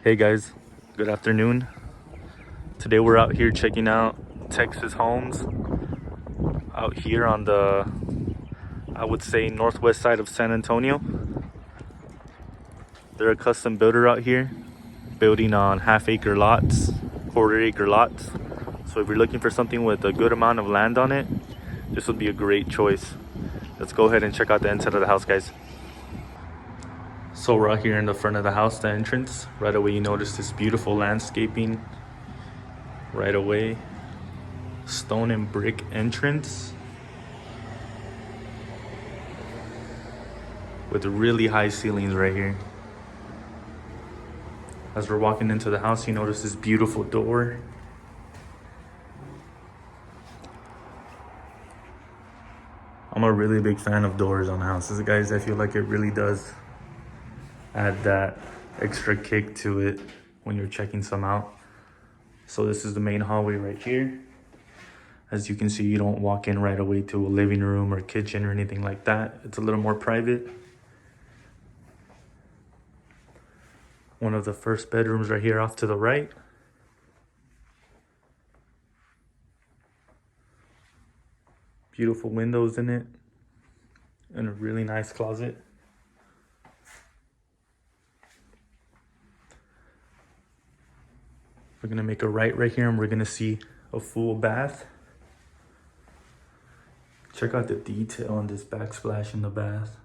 Hey guys, good afternoon. Today we're out here checking out Texas homes out here on the, I would say, northwest side of San Antonio. They're a custom builder out here, building on half-acre lots, quarter-acre lots. So if you're looking for something with a good amount of land on it, this would be a great choice. Let's go ahead and check out the inside of the house, guys. So we're out here in the front of the house, the entrance. Right away you notice this beautiful landscaping. Right away, stone and brick entrance with really high ceilings right here. As we're walking into the house, you notice this beautiful door. I'm a really big fan of doors on houses, guys. I feel like it really does add that extra kick to it when you're checking some out. So this is the main hallway right here. As you can see, you don't walk in right away to a living room or kitchen or anything like that. It's a little more private. One of the first bedrooms right here off to the right. Beautiful windows in it. And a really nice closet. We're gonna make a right here and we're gonna see a full bath. Check out the detail on this backsplash in the bath.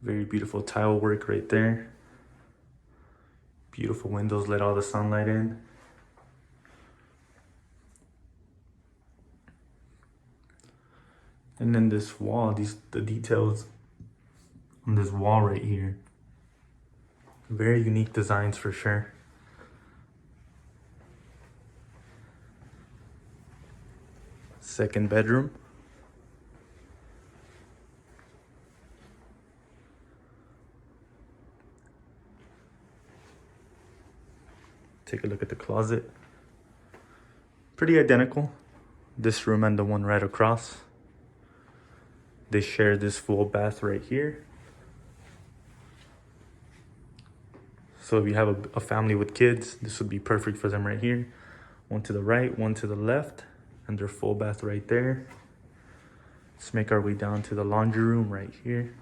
Very beautiful tile work right there. Beautiful windows, let all the sunlight in. And then this wall, the details on this wall right here. Very unique designs for sure. Second bedroom. Take a look at the closet. Pretty identical. This room and the one right across. They share this full bath right here. So if you have a family with kids, this would be perfect for them right here. One to the right, one to the left, and their full bath right there. Let's make our way down to the laundry room right here.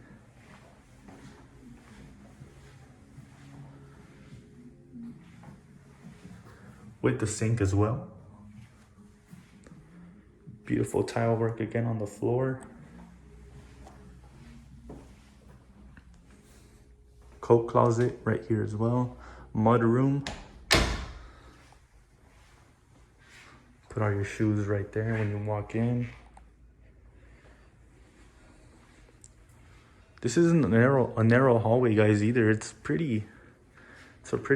With the sink as well. Beautiful tile work again on the floor. Coat closet right here as well. Mud room. Put all your shoes right there when you walk in. This isn't a narrow hallway, guys, either. It's a pretty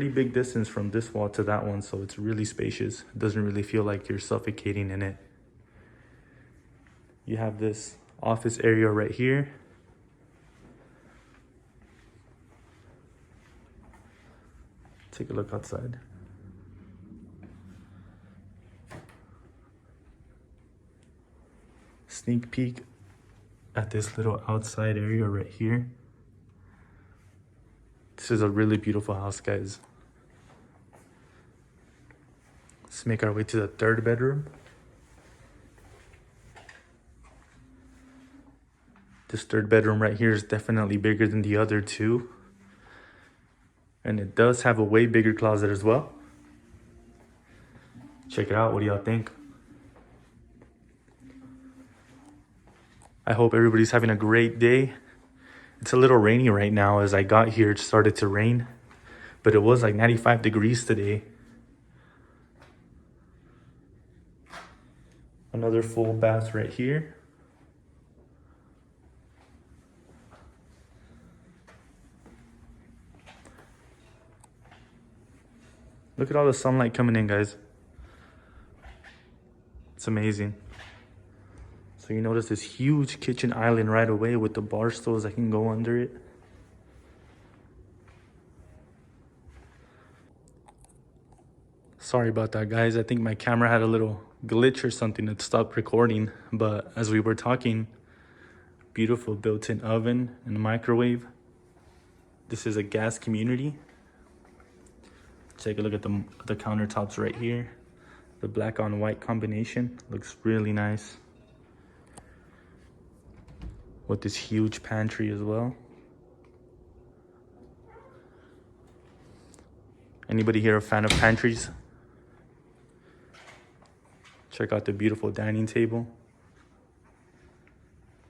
big distance from this wall to that one, so it's really spacious. It doesn't really feel like you're suffocating in it. You have this office area right here. Take a look outside. Sneak peek at this little outside area right here. This is a really beautiful house, guys. Let's make our way to the third bedroom. This third bedroom right here is definitely bigger than the other two. And it does have a way bigger closet as well. Check it out, what do y'all think? I hope everybody's having a great day. It's a little rainy right now. As I got here, it started to rain. But it was like 95 degrees today. Another full bath right here. Look at all the sunlight coming in, guys. It's amazing. So you notice this huge kitchen island right away with the bar stools that can go under it. Sorry about that, guys. I think my camera had a little glitch or something that stopped recording. But as we were talking, beautiful built-in oven and microwave. This is a gas community. Take a look at the countertops right here. The black on white combination looks really nice. With this huge pantry as well. Anybody here a fan of pantries? Check out the beautiful dining table.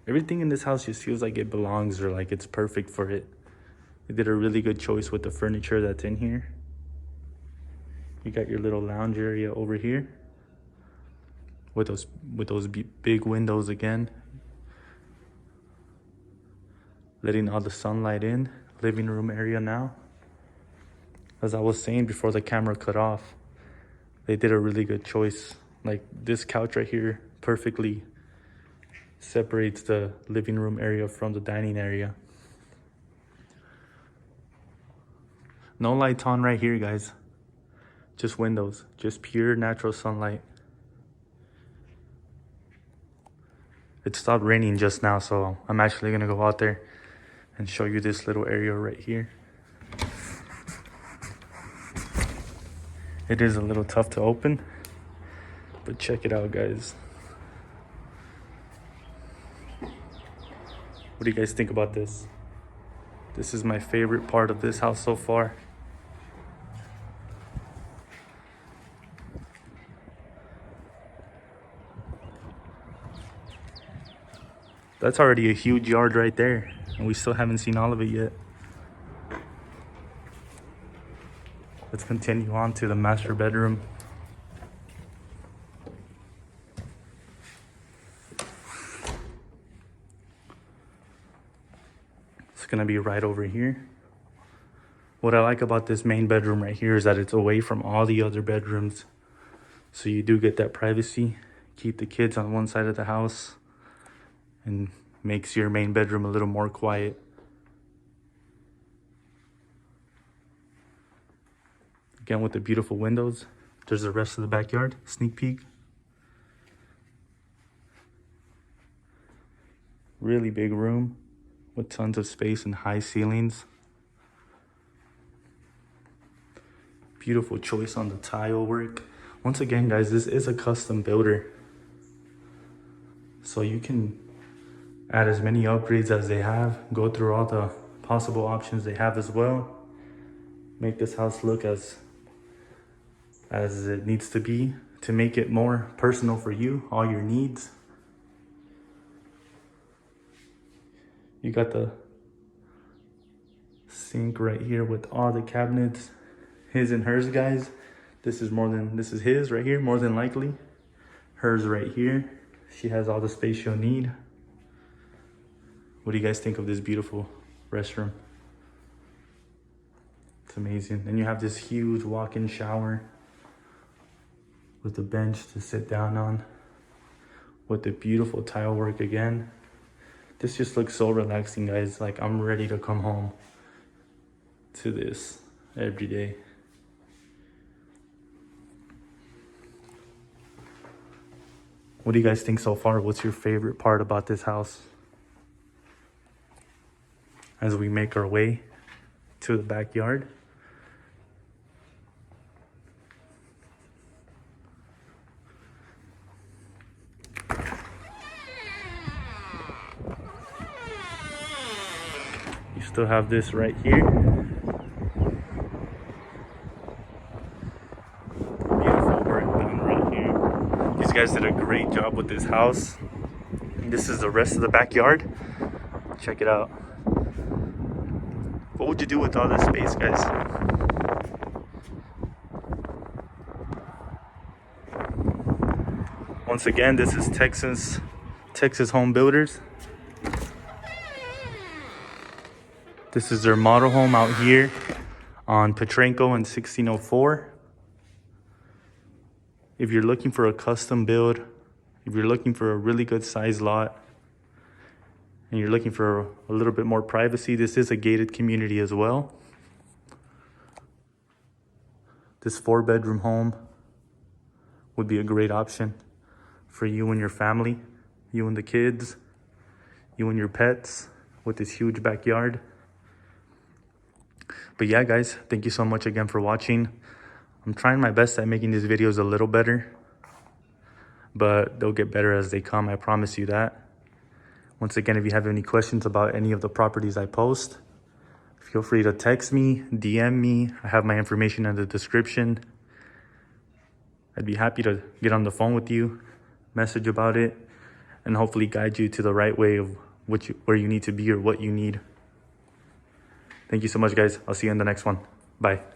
Everything in this house just feels like it belongs, or like it's perfect for it. They did a really good choice with the furniture that's in here. You got your little lounge area over here with those big windows again, letting all the sunlight in. Living room area now. As I was saying before the camera cut off, they did a really good choice. Like this couch right here perfectly separates the living room area from the dining area. No lights on right here, guys. Just windows, just pure natural sunlight. It stopped raining just now, so I'm actually gonna go out there and show you this little area right here. It is a little tough to open, but check it out, guys. What do you guys think about this? This is my favorite part of this house so far. That's already a huge yard right there, and we still haven't seen all of it yet. Let's continue on to the master bedroom. It's gonna be right over here. What I like about this main bedroom right here is that it's away from all the other bedrooms. So you do get that privacy. Keep the kids on one side of the house and makes your main bedroom a little more quiet. Again, with the beautiful windows. There's the rest of the backyard, sneak peek. Really big room with tons of space and high ceilings. Beautiful choice on the tile work. Once again, guys, this is a custom builder. So you can add as many upgrades as they have, go through all the possible options they have as well. Make this house look as it needs to be to make it more personal for you, all your needs. You got the sink right here with all the cabinets, his and hers, guys. This is his right here, more than likely. Hers right here. She has all the space she'll need. What do you guys think of this beautiful restroom? It's amazing. And you have this huge walk-in shower with a bench to sit down on, with the beautiful tile work again. This just looks so relaxing, guys. Like, I'm ready to come home to this every day. What do you guys think so far? What's your favorite part about this house? As we make our way to the backyard. You still have this right here. Beautiful work done right here. These guys did a great job with this house. And this is the rest of the backyard. Check it out. What would you do with all this space, guys? Once again, this is Texas Home Builders. This is their model home out here on Petrenko and 1604. If you're looking for a custom build, if you're looking for a really good size lot, and you're looking for a little bit more privacy, this is a gated community as well. This 4-bedroom home would be a great option for you and your family, you and the kids, you and your pets, with this huge backyard. But yeah, guys, thank you so much again for watching. I'm trying my best at making these videos a little better, but they'll get better as they come. I promise you that. Once again, if you have any questions about any of the properties I post, feel free to text me, DM me. I have my information in the description. I'd be happy to get on the phone with you, message about it, and hopefully guide you to the right way of where you need to be or what you need. Thank you so much, guys. I'll see you in the next one. Bye.